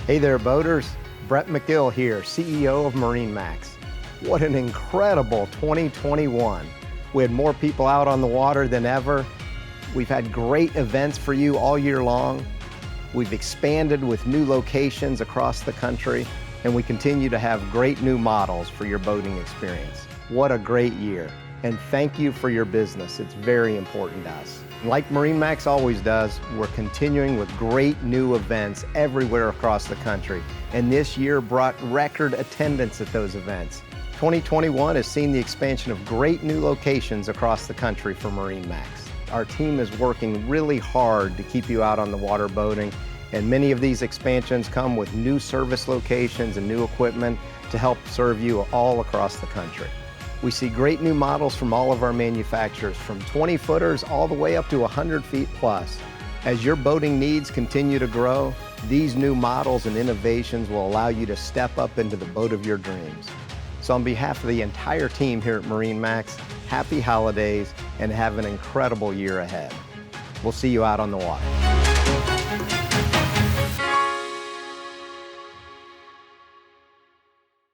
Hey there, boaters. Brett McGill here, CEO of MarineMax. What an incredible 2021. We had more people out on the water than ever. We've had great events for you all year long. We've expanded with new locations across the country, and we continue to have great new models for your boating experience. What a great year. And thank you for your business. It's very important to us. Like MarineMax always does, we're continuing with great new events everywhere across the country. And this year brought record attendance at those events. 2021 has seen the expansion of great new locations across the country for MarineMax. Our team is working really hard to keep you out on the water boating, and many of these expansions come with new service locations and new equipment to help serve you all across the country. We see great new models from all of our manufacturers, from 20-footers all the way up to 100 feet plus. As your boating needs continue to grow, these new models and innovations will allow you to step up into the boat of your dreams. So on behalf of the entire team here at MarineMax, happy holidays and have an incredible year ahead. We'll see you out on the water.